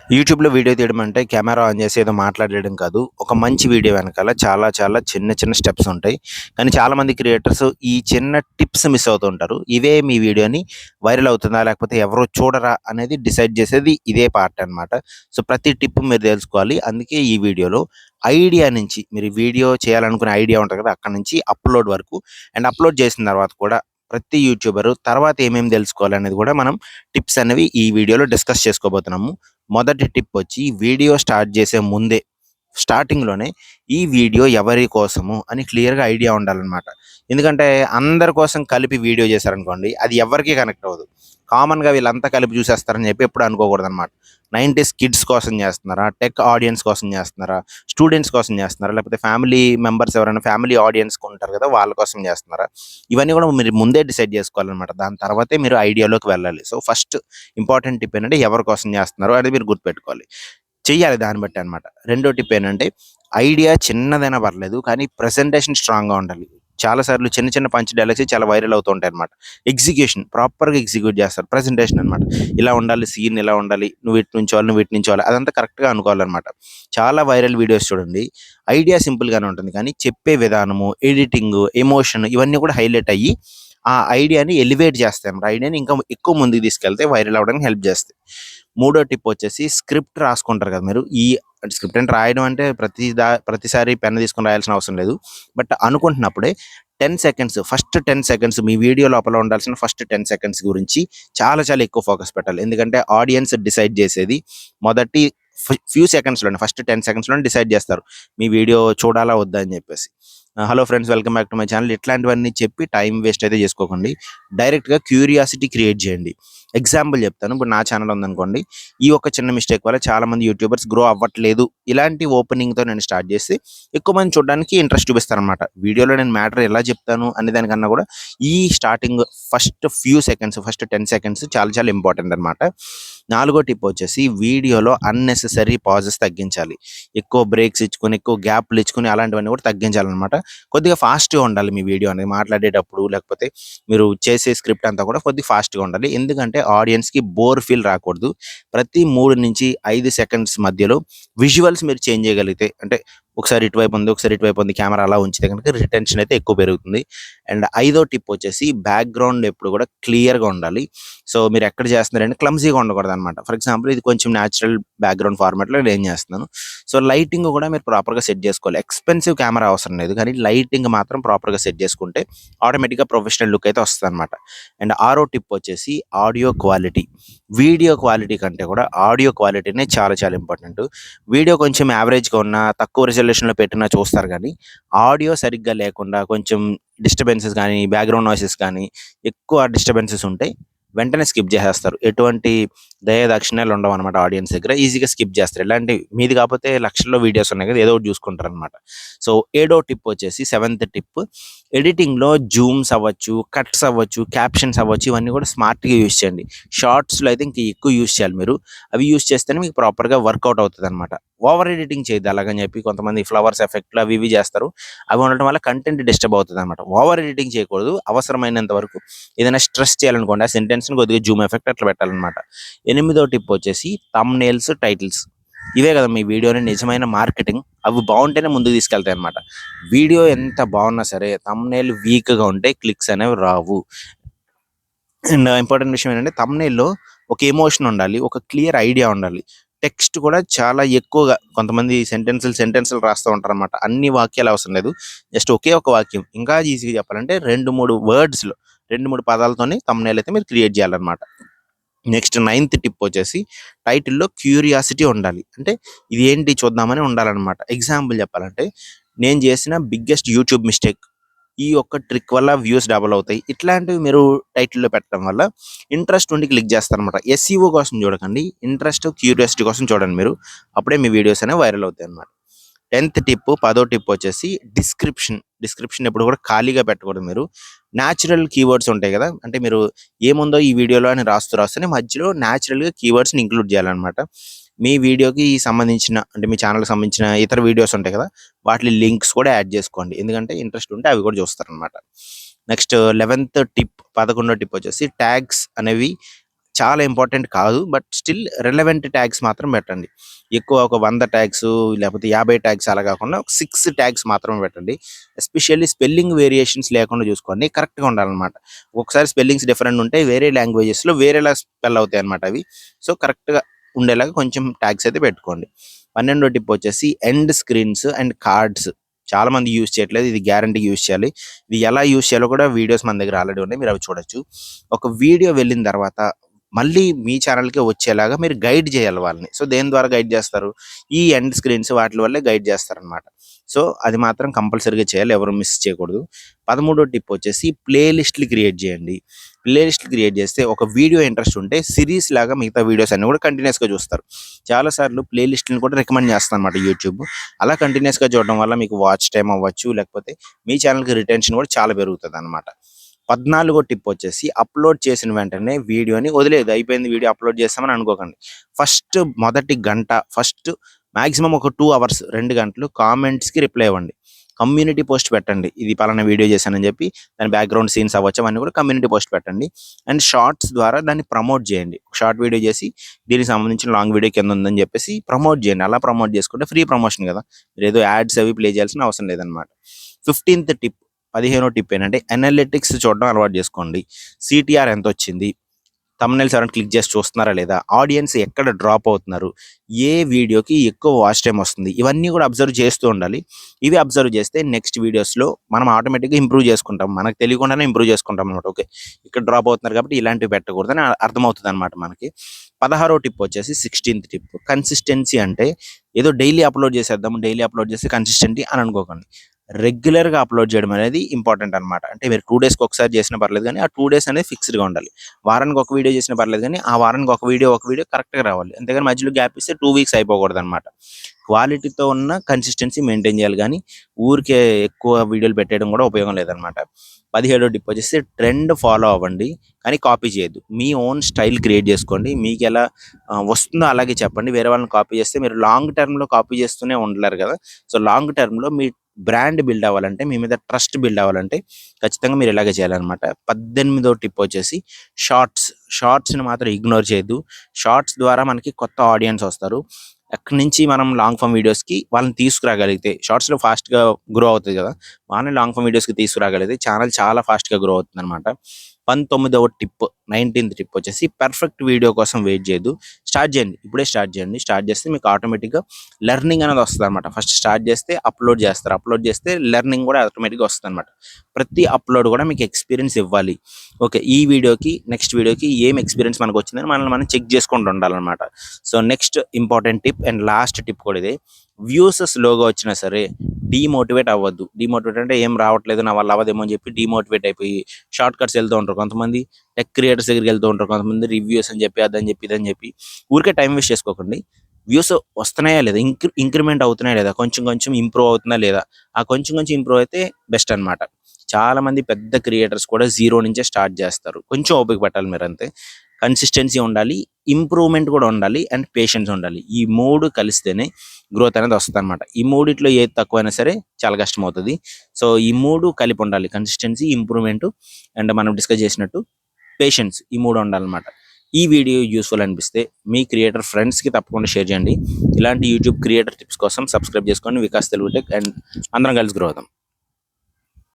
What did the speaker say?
యూట్యూబ్‌లో వీడియో తీయడం అంటే కెమెరా ఆన్ చేసి ఏదో మాట్లాడేయడం కాదు. ఒక మంచి వీడియో వెనకాల చాలా చాలా చిన్న చిన్న స్టెప్స్ ఉంటాయి. కానీ చాలామంది క్రియేటర్స్ ఈ చిన్న టిప్స్ మిస్ అవుతూ ఉంటారు. ఇవే మీ వీడియోని వైరల్ అవుతుందా? లేకపోతే ఎవరు చూడరా? అనేది డిసైడ్ చేసేది ఇదే పార్ట్ అనమాట. సో, ప్రతి టిప్ మీరు తెలుసుకోవాలి. అందుకే ఈ వీడియోలో ఐడియా నుంచి మీరు వీడియో చేయాలనుకునే ఐడియా ఉంటది కదా! అక్కడి నుంచి అప్‌లోడ్ వరకు అండ్ అప్‌లోడ్ చేసిన తర్వాత కూడా ప్రతి యూట్యూబరు తర్వాత ఏమేమి తెలుసుకోవాలనేది కూడా మనం టిప్స్ అనేవి ఈ వీడియోలో డిస్కస్ చేసుకోబోతున్నాము. మొదటి టిప్ వచ్చి వీడియో స్టార్ట్ చేసే ముందే స్టార్టింగ్‌లోనే ఈ వీడియో ఎవరి కోసము అని క్లియర్‌గా ఐడియా ఉండాలనమాట. ఎందుకంటే అందరి కోసం కలిపి వీడియో చేశారనుకోండి అది ఎవ్వరికీ కనెక్ట్ అవ్వదు. కామన్‌గా వీళ్ళంతా కలిపి చూసేస్తారని చెప్పి ఎప్పుడు అనుకోకూడదనమాట. 90స్ కిడ్స్ కోసం చేస్తున్నారా? టెక్ ఆడియన్స్ కోసం చేస్తున్నారా? స్టూడెంట్స్ కోసం చేస్తున్నారా? లేకపోతే ఫ్యామిలీ మెంబర్స్ ఎవరైనా ఫ్యామిలీ ఆడియన్స్ ఉంటారు కదా! వాళ్ళ కోసం చేస్తున్నారా? ఇవన్నీ కూడా మీరు ముందే డిసైడ్ చేసుకోవాలనమాట. దాని తర్వాతే మీరు ఐడియాలోకి వెళ్ళాలి. సో, ఫస్ట్ ఇంపార్టెంట్ టిప్ ఏంటంటే ఎవరి కోసం చేస్తున్నారో అది మీరు గుర్తుపెట్టుకోవాలి. చెయ్యాలి దాన్ని బట్టి అనమాట. రెండో టిప్ ఏంటంటే ఐడియా చిన్నదైనా పర్లేదు కానీ ప్రెజెంటేషన్ స్ట్రాంగ్‌గా ఉండాలి. చాలా సార్లు చిన్న చిన్న పంచ్ డైలాగ్సే చాలా వైరల్ అవుతూ ఉంటాయన్నమాట. ఎగ్జిక్యూషన్ ప్రాపర్‌గా ఎగ్జిక్యూట్ చేస్తారు. ప్రెజెంటేషన్ అనమాట. ఇలా ఉండాలి, సీన్ ఇలా ఉండాలి, నువ్వు ఇటు నుంచోవాలి, నువ్వు ఇటు నుంచోవాలి అదంతా కరెక్ట్‌గా అనుకోవాలన్నమాట. చాలా వైరల్ వీడియోస్ చూడండి. ఐడియా సింపుల్‌గానే ఉంటుంది కానీ చెప్పే విధానము, ఎడిటింగు, ఎమోషన్ ఇవన్నీ కూడా హైలైట్ అయ్యి ఆ ఐడియాని ఎలివేట్ చేస్తాయన్నమాట. ఐడియాని ఇంకా ఎక్కువ ముందుకు తీసుకెళ్తే వైరల్ అవ్వడానికి హెల్ప్ చేస్తాయి. మూడో టిప్ వచ్చేసి స్క్రిప్ట్ రాసుకుంటారు కదా మీరు. స్క్రిప్ట్ అంటే రాయడం అంటే ప్రతిసారి పెన్ తీసుకొని రాయాల్సిన అవసరం లేదు. బట్ అనుకుంటున్నప్పుడే 10 సెకండ్స్ ఫస్ట్ 10 సెకండ్స్ మీ వీడియో లోపల ఉండాల్సిన ఫస్ట్ 10 సెకండ్స్ గురించి చాలా చాలా ఎక్కువ ఫోకస్ పెట్టాలి. ఎందుకంటే ఆడియన్స్ డిసైడ్ చేసేది మొదటి ఫ్యూ సెకండ్స్‌లోనే ఫస్ట్ 10 సెకండ్స్‌లోనే డిసైడ్ చేస్తారు. మీ వీడియో చూడాలా వద్దా అని చెప్పేసి. Hello friends welcome back to my channel. ఇట్లాంటివన్నీ చెప్పి టైం వేస్ట్ అయితే చేసుకోకండి. డైరెక్ట్‌గా క్యూరియాసిటీ క్రియేట్ చేయండి. ఎగ్జాంపుల్ చెప్తాను. ఇప్పుడు నా ఛానల్ ఉందనుకోండి. ఈ ఒక్క చిన్న మిస్టేక్ వల్ల చాలామంది యూట్యూబర్స్ గ్రో అవ్వట్లేదు. ఇలాంటి ఓపెనింగ్‌తో నేను స్టార్ట్ చేసి ఎక్కువ మంది చూడడానికి ఇంట్రెస్ట్ చూపిస్తారనమాట. వీడియోలో నేను మ్యాటర్ ఎలా చెప్తాను అనే దానికన్నా కూడా ఈ starting first few seconds, first 10 seconds చాలా చాలా ఇంపార్టెంట్ అనమాట. నాలుగో టిప్ వచ్చేసి వీడియోలో అన్నెసెసరీ పాజెస్ తగ్గించాలి. ఎక్కువ బ్రేక్స్ ఇచ్చుకొని, ఎక్కువ గ్యాప్‌లు ఇచ్చుకొని అలాంటివన్నీ కూడా తగ్గించాలనమాట. కొద్దిగా ఫాస్ట్‌గా ఉండాలి మీ వీడియో అనేది మాట్లాడేటప్పుడు లేకపోతే మీరు చేసే స్క్రిప్ట్ అంతా కూడా కొద్దిగా ఫాస్ట్‌గా ఉండాలి. ఎందుకంటే ఆడియన్స్‌కి బోర్ ఫీల్ రాకూడదు. ప్రతి 3-5 సెకండ్స్ మధ్యలో విజువల్స్ మీరు చేంజ్ చేయగలిగితే అంటే ఒకసారి ఇటువైపు ఉంది, ఒకసారి ఇటువైపు ఉంది కెమెరా అలా ఉంచితే గనుక రిటెన్షన్ అయితే ఎక్కువ పెరుగుతుంది. అండ్ ఐదో టిప్ వచ్చేసి బ్యాక్‌గ్రౌండ్ ఎప్పుడు కూడా క్లియర్‌గా ఉండాలి. సో, మీరు ఎక్కడ చేస్తున్నారంటే క్లమ్జీగా ఉండకూడదనమాట. ఫర్ ఎగ్జాంపుల్ ఇది కొంచెం న్యాచురల్ బ్యాక్‌గ్రౌండ్ ఫార్మాట్‌లో నేను చేస్తున్నాను. సో, లైటింగ్ కూడా మీరు ప్రాపర్‌గా సెట్ చేసుకోవాలి. ఎక్స్‌పెన్సివ్ కెమెరా అవసరం లేదు. కానీ లైటింగ్ మాత్రం ప్రాపర్‌గా సెట్ చేసుకుంటే ఆటోమేటిక్‌గా ప్రొఫెషనల్ లుక్ అయితే వస్తదనమాట. అండ్ ఆరో టిప్ వచ్చేసి ఆడియో క్వాలిటీ. వీడియో క్వాలిటీ కంటే కూడా ఆడియో క్వాలిటీనే చాలా చాలా ఇంపార్టెంట్. వీడియో కొంచెం యావరేజ్‌గా ఉన్నా, తక్కువ రిజల్యూషన్‌లో పెట్టినా చూస్తారు గానీ, ఆడియో సరిగ్గా లేకుండా కొంచెం డిస్టర్బెన్సెస్ గానీ, బ్యాక్‌గ్రౌండ్ నాయిసెస్ కానీ, ఎక్కువ డిస్టర్బెన్సెస్ ఉంటే వెంటనే స్కిప్ జేసేస్తారు. ఎటువంటి దయ దాక్షిణ్యాలు ఉండవనమాట ఆడియన్స్ దగ్గర. ఈజీగా స్కిప్ జేస్తారు. ఇలాంటివి మీది కాపోతే లక్షల్లో వీడియోస్ ఉన్నాయి కదా! ఏదో ఒకటి జూసుకుంటారనమాట. సో, ఏడో టిప్ వచ్చేసి సెవెంత్ టిప్ ఎడిటింగ్‌లో జూమ్స్ అవ్వచ్చు, కట్స్ అవ్వచ్చు, క్యాప్షన్స్ అవ్వచ్చు ఇవన్నీ కూడా స్మార్ట్‌గా యూజ్ చేయండి. షార్ట్స్‌లో అయితే ఇంక ఎక్కువ యూజ్ చేయాలి మీరు. అవి యూజ్ చేస్తేనే మీకు ప్రాపర్‌గా వర్కౌట్ అవుతదనమాట. ఓవర్ ఎడిటింగ్ చేయొద్దు అలాగని చెప్పి కొంతమంది ఫ్లవర్స్ ఎఫెక్ట్‌లు అవి ఇవి చేస్తారు. అవి ఉండటం వల్ల కంటెంట్ డిస్టర్బ్ అవుతదనమాట. ఓవర్ ఎడిటింగ్ చేయకూడదు. అవసరమైనంత వరకు ఏదైనా స్ట్రెస్ చేయాలనుకోండి ఆ సెంటెన్స్‌ని కొద్దిగా జూమ్ ఎఫెక్ట్ అట్లా పెట్టాలనమాట. ఎనిమిదో టిప్ వచ్చేసి థంబ్‌నెయిల్స్, టైటిల్స్. ఇవే కదా మీ వీడియోని నిజమైన మార్కెటింగ్. అవి బావుంటేనే ముందుకు తీసుకెళ్తాయన్నమాట. వీడియో ఎంత బావున్నా సరే థంబ్‌నెయిల్ వీక్‌గా ఉంటే క్లిక్స్ అనేవి రావు. అండ్ ఇంపార్టెంట్ విషయం ఏంటంటే థంబ్‌నెయిల్‌లో ఒక ఎమోషన్ ఉండాలి. ఒక క్లియర్ ఐడియా ఉండాలి. టెక్స్ట్ కూడా చాలా ఎక్కువగా కొంతమంది సెంటెన్స్‌లు రాస్తూ ఉంటారన్నమాట. అన్ని వాక్యాలు అవసరం లేదు. జస్ట్ ఒకే ఒక వాక్యం. ఇంకా ఈజీగా చెప్పాలంటే 2, 3 వర్డ్స్‌లో 2, 3 పదాలతోని థంబ్‌నెయిల్ అయితే మీరు క్రియేట్ చేయాలన్నమాట. నెక్స్ట్ నైన్త్ టిప్ వచ్చేసి టైటిల్‌లో క్యూరియాసిటీ ఉండాలి. అంటే ఇది ఏంటి చూద్దామని ఉండాలన్నమాట. ఎగ్జాంపుల్ చెప్పాలంటే నేను చేసిన బిగ్గెస్ట్ యూట్యూబ్ మిస్టేక్. ఈ ఒక్క ట్రిక్ వల్ల వ్యూస్ డబుల్ అవుతాయి. ఇట్లాంటివి మీరు టైటిల్‌లో పెట్టడం వల్ల ఇంట్రెస్ట్ ఉండి క్లిక్ చేస్తారనమాట. ఎస్ఈఓ కోసం చూడకండి. ఇంట్రెస్ట్, క్యూరియాసిటీ కోసం చూడండి మీరు. అప్పుడే మీ వీడియోస్ అనేవి వైరల్ అవుతాయన్నమాట. 10థ్ టిప్, పదో టిప్ వచ్చేసి డిస్క్రిప్షన్. డిస్క్రిప్షన్ ఎప్పుడు కూడా ఖాళీగా పెట్టకూడదు మీరు. న్యాచురల్ కీవర్డ్స్ ఉంటాయి కదా! అంటే మీరు ఏముందో ఈ వీడియోలో అని రాస్తూనే మధ్యలో న్యాచురల్‌గా కీవర్డ్స్‌ని ఇంక్లూడ్ చేయాలన్నమాట. మీ వీడియోకి సంబంధించిన అంటే మీ ఛానల్‌కి సంబంధించిన ఇతర వీడియోస్ ఉంటాయి కదా! వాటి లింక్స్ కూడా యాడ్ చేసుకోండి. ఎందుకంటే ఇంట్రెస్ట్ ఉంటే అవి కూడా చూస్తారనమాట. నెక్స్ట్ 11థ్ టిప్, 11వ టిప్ వచ్చేసి ట్యాగ్స్ అనేవి చాలా ఇంపార్టెంట్ కాదు. బట్ స్టిల్ రిలవెంట్ ట్యాగ్స్ మాత్రం పెట్టండి. ఎక్కువ ఒక 100 ట్యాగ్స్ లేకపోతే 50 ట్యాగ్స్ అలా కాకుండా ఒక 6 ట్యాగ్స్ మాత్రమే పెట్టండి. ఎస్పెషల్లీ స్పెల్లింగ్ వేరియేషన్స్ లేకుండా చూసుకోండి. కరెక్ట్‌గా ఉండాలనమాట. ఒక్కొక్కసారి స్పెల్లింగ్స్ డిఫరెంట్ ఉంటాయి. వేరే లాంగ్వేజెస్‌లో వేరేలా స్పెల్ అవుతాయి అనమాట అవి. సో, కరెక్ట్‌గా ఉండేలాగా కొంచెం ట్యాగ్స్ అయితే పెట్టుకోండి. 12వ టిప్ వచ్చేసి ఎండ్ స్క్రీన్స్ అండ్ కార్డ్స్. చాలా మంది యూజ్ చేయట్లేదు. ఇది గ్యారంటీగా యూజ్ చేయాలి. ఇది ఎలా యూజ్ చేయాలో కూడా వీడియోస్ మన దగ్గర ఆల్రెడీ ఉన్నాయి. మీరు అవి చూడొచ్చు. ఒక వీడియో వెళ్ళిన తర్వాత మళ్ళీ మీ ఛానల్‌కే వచ్చేలాగా మీరు గైడ్ చేయాలి వాళ్ళని. సో, దేని ద్వారా గైడ్ చేస్తారు? ఈ ఎండ్ స్క్రీన్స్ వాటిల వల్లే గైడ్ చేస్తారనమాట. సో, అది మాత్రం కంపల్సరీగా చేయాలి. ఎవరు మిస్ చేయకూడదు. 13వ టిప్ వచ్చేసి ప్లే లిస్ట్‌లు క్రియేట్ చేయండి. ప్లే లిస్ట్‌లు క్రియేట్ చేస్తే ఒక వీడియో ఇంట్రెస్ట్ ఉంటే సిరీస్ లాగా మిగతా వీడియోస్ అన్నీ కూడా కంటిన్యూయస్‌గా చూస్తారు. చాలా సార్లు ప్లే లిస్ట్‌లని కూడా రికమెండ్ చేస్తుందన్నమాట యూట్యూబ్. అలా కంటిన్యూయస్‌గా చూడడం వల్ల మీకు వాచ్ టైమ్ అవ్వచ్చు, లేకపోతే మీ ఛానల్‌కి రిటెన్షన్ కూడా చాలా పెరుగుతదనమాట. 14వ టిప్ వచ్చేసి అప్‌లోడ్ చేసిన వెంటనే వీడియోని వదిలేయద్దు. అయిపోయింది వీడియో అప్‌లోడ్ చేసామని అనుకోకండి. మొదటి గంట మాక్సిమం ఒక 2 అవర్స్ 2 గంటలు కామెంట్స్‌కి రిప్లై ఇవ్వండి. కమ్యూనిటీ పోస్ట్ పెట్టండి. ఇది పలానా వీడియో చేశానని చెప్పి దాని బ్యాక్‌గ్రౌండ్ సీన్స్ అవ్వచ్చు అవన్నీ కూడా కమ్యూనిటీ పోస్ట్ పెట్టండి. అండ్ షార్ట్స్ ద్వారా దాన్ని ప్రమోట్ చేయండి. షార్ట్ వీడియో చేసి దీనికి సంబంధించిన లాంగ్ వీడియో కింద ఉందని చెప్పేసి ప్రమోట్ చేయండి. అలా ప్రమోట్ చేసుకుంటే ఫ్రీ ప్రమోషన్ కదా! మీరేదో యాడ్స్ అవి ప్లే చేయాల్సిన అవసరం లేదనమాట. 15థ్ టిప్ 15వ టిప్ ఏంటంటే అనలిటిక్స్ చూడడం అలవాటు చేసుకోండి. సీటీఆర్ ఎంతొచ్చింది? థంబ్‌నెయిల్స్ ఎవరైనా క్లిక్ చేసి చూస్తున్నారా లేదా? ఆడియన్స్ ఎక్కడ డ్రాప్ అవుతున్నారు? ఏ వీడియోకి ఎక్కువ వాచ్ టైమ్ వస్తుంది? ఇవన్నీ కూడా అబ్జర్వ్ చేస్తూ ఉండాలి. ఇవి అబ్జర్వ్ చేస్తే నెక్స్ట్ వీడియోస్‌లో మనం ఆటోమేటిక్‌గా ఇంప్రూవ్ చేసుకుంటాం. మనకు తెలియకుండానే ఇంప్రూవ్ చేసుకుంటాం అన్నమాట. ఓకే. ఇక్కడ డ్రాప్ అవుతున్నారు కాబట్టి ఇలాంటివి పెట్టకూడదని అర్థమవుతదనమాట మనకి. 16వ టిప్ వచ్చేసి 16థ్ టిప్ కన్సిస్టెన్సీ అంటే ఏదో డైలీ అప్‌లోడ్ చేసేద్దాం, డైలీ అప్‌లోడ్ చేస్తే కన్సిస్టెంటీ అని అనుకోకండి. రెగ్యులర్‌గా అప్‌లోడ్ చేయడం అనేది ఇంపార్టెంట్ అనమాట. అంటే మీరు 2 డేస్‌కి ఒకసారి చేసినా పర్లేదు గానీ, ఆ 2 డేస్ అనేది ఫిక్స్‌డ్‌గా ఉండాలి. వారానికి ఒక వీడియో చేసినా పర్లేదు గానీ, ఆ వారానికి ఒక వీడియో కరెక్ట్‌గా రావాలి. అంతేగాని మధ్యలో గ్యాప్ ఇస్తే 2 వీక్స్ అయిపోకూడదనమాట. క్వాలిటీతో ఉన్న కన్సిస్టెన్సీ మెయింటైన్ చేయాలి గానీ, ఊరికే ఎక్కువ వీడియోలు పెట్టేయడం కూడా ఉపయోగం లేదనమాట. 17వ టిప్ వచ్చేసి ట్రెండ్ ఫాలో అవ్వండి. కానీ కాపీ చేయొద్దు. మీ ఓన్ స్టైల్ క్రియేట్ చేసుకోండి. మీకెలా వస్తుందో అలాగే చెప్పండి. వేరే వాళ్ళని కాపీ చేస్తే మీరు లాంగ్ టర్మ్‌లో కాపీ చేస్తూనే ఉండలేరు కదా! సో, లాంగ్ టర్మ్‌లో మీ బ్రాండ్ బిల్డ్ అవ్వాలంటే, మీ మీద ట్రస్ట్ బిల్డ్ అవ్వాలంటే ఖచ్చితంగా మీరు ఇలాగే చేయాలనమాట. 18వ టిప్ వచ్చేసి షార్ట్స్. షార్ట్స్‌ని మాత్రం ఇగ్నోర్ చేయొద్దు. షార్ట్స్ ద్వారా మనకి కొత్త ఆడియన్స్ వస్తారు. అక్కడి నుంచి మనం లాంగ్ ఫార్మ్ వీడియోస్‌కి వాళ్ళని తీసుకురాగలిగితే షార్ట్స్‌లో ఫాస్ట్‌గా గ్రో అవుతది కదా! వాళ్ళని లాంగ్ ఫార్మ్ వీడియోస్‌కి తీసుకురాగలిగితే ఛానల్ చాలా ఫాస్ట్‌గా గ్రో అవుతుందనమాట. 19థ్ టిప్ వచ్చేసి పర్ఫెక్ట్ వీడియో కోసం వెయిట్ చేయొద్దు. స్టార్ట్ చేయండి. ఇప్పుడే స్టార్ట్ చేయండి. స్టార్ట్ చేస్తే మీకు ఆటోమేటిక్‌గా లెర్నింగ్ అనేది వస్తదనమాట. ఫస్ట్ స్టార్ట్ చేస్తే అప్‌లోడ్ చేస్తారు. అప్‌లోడ్ చేస్తే లెర్నింగ్ కూడా ఆటోమేటిక్‌గా వస్తదనమాట. ప్రతి అప్‌లోడ్ కూడా మీకు ఎక్స్‌పీరియన్స్ ఇవ్వాలి. ఓకే. ఈ వీడియోకి, నెక్స్ట్ వీడియోకి ఏం ఎక్స్‌పీరియన్స్ మనకొచ్చిందని మనల్ని మనం చెక్ చేసుకుంటూ ఉండాలనమాట. So, next important tip and last tip కూడా ఇదే. వ్యూస్ స్లోగా వచ్చినా సరే డీమోటివేట్ అవ్వద్దు. డీమోటివేట్ అంటే ఏం రావట్లేదు నా వల్ల అవ్వదేమో అని చెప్పి డీమోటివేట్ అయిపోయి షార్ట్ కట్స్ వెళ్తూ ఉంటారు. కొంతమంది టెక్ క్రియేటర్స్ దగ్గరికి వెళ్తూ ఉంటారు. కొంతమంది రివ్యూస్ అని చెప్పి, అదని చెప్పి, ఇదని చెప్పి ఊరికే టైం వేస్ట్ చేసుకోకండి. వ్యూస్ వస్తున్నాయా లేదా? ఇంక్రిమెంట్ అవుతున్నాయా లేదా? కొంచెం కొంచెం ఇంప్రూవ్ అవుతుందా లేదా? ఆ కొంచెం కొంచెం ఇంప్రూవ్ అయితే బెస్ట్ అనమాట. చాలా మంది పెద్ద క్రియేటర్స్ కూడా జీరో నుంచే స్టార్ట్ చేస్తారు. కొంచెం ఓపిక పట్టాలి మీరంతే. కన్సిస్టెన్సీ ఉండాలి, ఇంప్రూవ్‌మెంట్ కూడా ఉండాలి అండ్ పేషెన్స్ ఉండాలి. ఈ 3 కలిస్తేనే గ్రోత్ అనేది వస్తదనమాట. ఈ మూడిట్లో ఏది తక్కువైనా సరే చాలా కష్టమవుతది. సో, ఈ 3 కలిపి ఉండాలి. కన్సిస్టెన్సీ, ఇంప్రూవ్‌మెంట్ అండ్ మనం డిస్కస్ చేసినట్టు పేషెన్స్ ఈ 3 ఉండాలనమాట. ఈ వీడియో యూజ్‌ఫుల్ అనిపిస్తే మీ క్రియేటర్ ఫ్రెండ్స్‌కి తప్పకుండా షేర్ చేయండి. ఇలాంటి యూట్యూబ్ క్రియేటర్ టిప్స్ కోసం సబ్స్క్రైబ్ చేసుకోండి. వికాస్ తెలుగు టెక్ అండ్ అందరం కలిసి గ్రో అవుదాం.